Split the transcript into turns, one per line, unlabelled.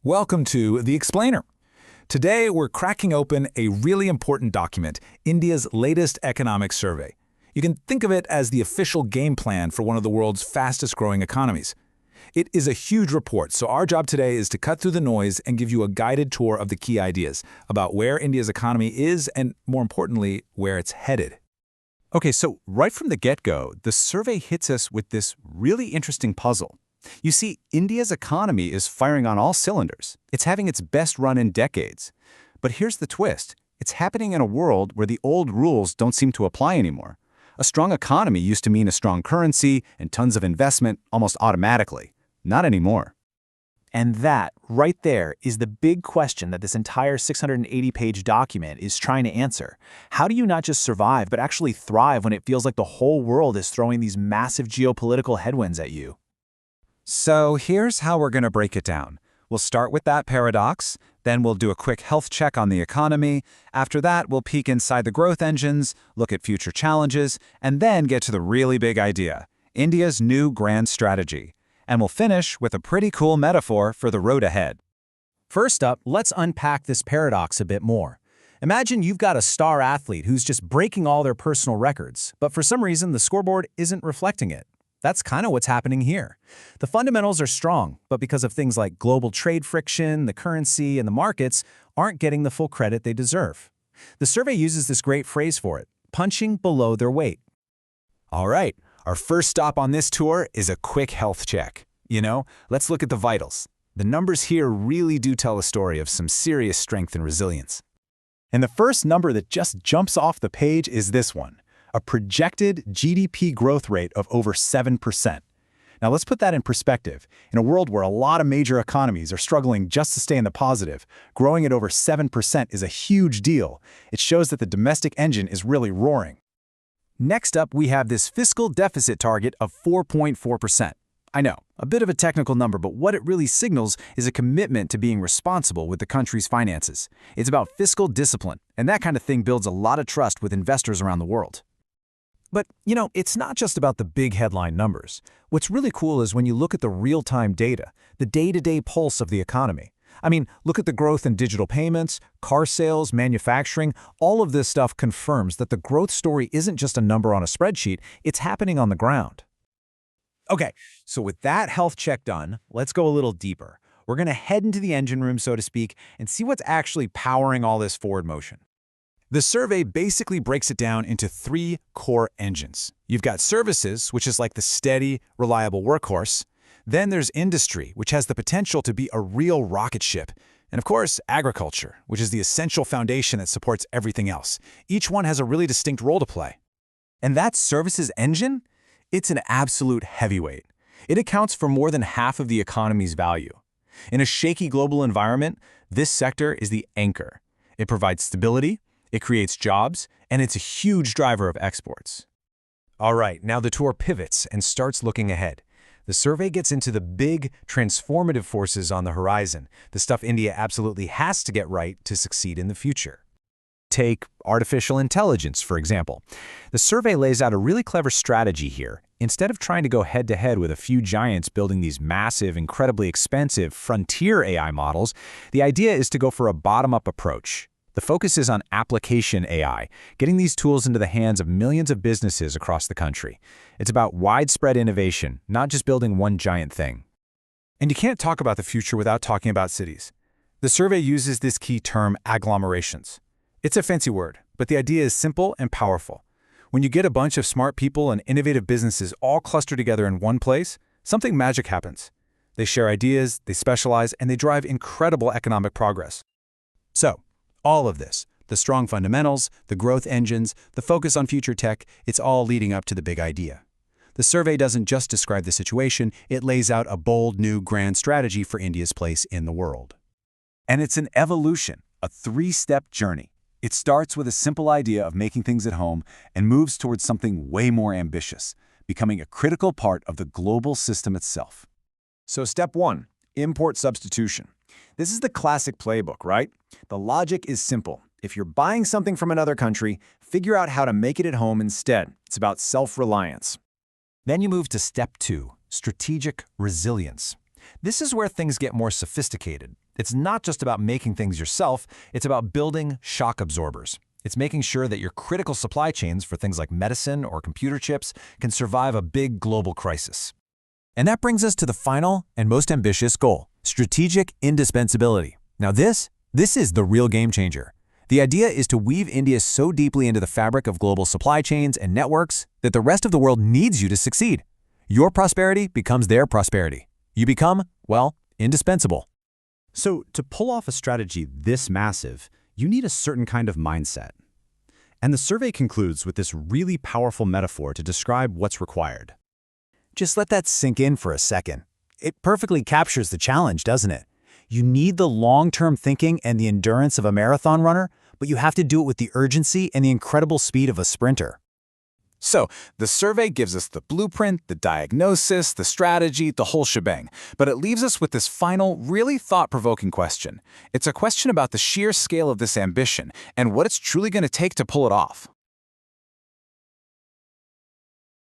Welcome to The Explainer. Today, we're cracking open a really important document, India's latest economic survey. You can think of it as the official game plan for one of the world's fastest-growing economies. It is a huge report, so our job today is to cut through the noise and give you a guided tour of the key ideas about where India's economy is and, more importantly, where it's headed.
Okay, so right from the get-go, the survey hits us with this really interesting puzzle. You see, India's economy is firing on all cylinders. It's having its best run in decades. But here's the twist. It's happening in a world where the old rules don't seem to apply anymore. A strong economy used to mean a strong currency and tons of investment almost automatically. Not anymore.
And that, right there, is the big question that this entire 680-page document is trying to answer. How do you not just survive, but actually thrive when it feels like the whole world is throwing these massive geopolitical headwinds at you?
So here's how we're going to break it down. We'll start with that paradox, then we'll do a quick health check on the economy. After that, we'll peek inside the growth engines, look at future challenges, and then get to the really big idea, India's new grand strategy. And we'll finish with a pretty cool metaphor for the road ahead.
First up, let's unpack this paradox a bit more. Imagine you've got a star athlete who's just breaking all their personal records, but for some reason the scoreboard isn't reflecting it. That's kind of what's happening here. The fundamentals are strong, but because of things like global trade friction, the currency, and the markets aren't getting the full credit they deserve. The survey uses this great phrase for it, punching below their weight.
All right, our first stop on this tour is a quick health check. Let's look at the vitals. The numbers here really do tell a story of some serious strength and resilience.
And the first number that just jumps off the page is this one. A projected GDP growth rate of over 7%. Now let's put that in perspective. In a world where a lot of major economies are struggling just to stay in the positive, growing at over 7% is a huge deal. It shows that the domestic engine is really roaring.
Next up, we have this fiscal deficit target of 4.4%. I know, a bit of a technical number, but what it really signals is a commitment to being responsible with the country's finances. It's about fiscal discipline, and that kind of thing builds a lot of trust with investors around the world.
But, it's not just about the big headline numbers. What's really cool is when you look at the real-time data, the day-to-day pulse of the economy. I mean, look at the growth in digital payments, car sales, manufacturing. All of this stuff confirms that the growth story isn't just a number on a spreadsheet, it's happening on the ground.
Okay, so with that health check done, let's go a little deeper. We're going to head into the engine room, so to speak, and see what's actually powering all this forward motion.
The survey basically breaks it down into three core engines. You've got services, which is like the steady, reliable workhorse. Then there's industry, which has the potential to be a real rocket ship. And of course, agriculture, which is the essential foundation that supports everything else. Each one has a really distinct role to play.
And that services engine? It's an absolute heavyweight. It accounts for more than half of the economy's value. In a shaky global environment, this sector is the anchor. It provides stability, it creates jobs, and it's a huge driver of exports.
All right, now the tour pivots and starts looking ahead. The survey gets into the big, transformative forces on the horizon, the stuff India absolutely has to get right to succeed in the future. Take artificial intelligence, for example. The survey lays out a really clever strategy here. Instead of trying to go head-to-head with a few giants building these massive, incredibly expensive frontier AI models, the idea is to go for a bottom-up approach. The focus is on application AI, getting these tools into the hands of millions of businesses across the country. It's about widespread innovation, not just building one giant thing.
And you can't talk about the future without talking about cities. The survey uses this key term, agglomerations. It's a fancy word, but the idea is simple and powerful. When you get a bunch of smart people and innovative businesses all clustered together in one place, something magic happens. They share ideas, they specialize, and they drive incredible economic progress. So, all of this, the strong fundamentals, the growth engines, the focus on future tech, it's all leading up to the big idea. The survey doesn't just describe the situation, it lays out a bold new grand strategy for India's place in the world. And it's an evolution, a three-step journey. It starts with a simple idea of making things at home and moves towards something way more ambitious, becoming a critical part of the global system itself.
So step 1, import substitution. This is the classic playbook, right? The logic is simple. If you're buying something from another country, figure out how to make it at home instead. It's about self-reliance.
Then you move to step 2, strategic resilience.
This is where things get more sophisticated. It's not just about making things yourself, it's about building shock absorbers. It's making sure that your critical supply chains for things like medicine or computer chips can survive a big global crisis.
And that brings us to the final and most ambitious goal, strategic indispensability. Now this is the real game changer. The idea is to weave India so deeply into the fabric of global supply chains and networks that the rest of the world needs you to succeed. Your prosperity becomes their prosperity. You become, well, indispensable.
So to pull off a strategy this massive, you need a certain kind of mindset. And the survey concludes with this really powerful metaphor to describe what's required.
Just let that sink in for a second. It perfectly captures the challenge, doesn't it? You need the long-term thinking and the endurance of a marathon runner, but you have to do it with the urgency and the incredible speed of a sprinter.
So, the survey gives us the blueprint, the diagnosis, the strategy, the whole shebang. But it leaves us with this final, really thought-provoking question. It's a question about the sheer scale of this ambition and what it's truly going to take to pull it off.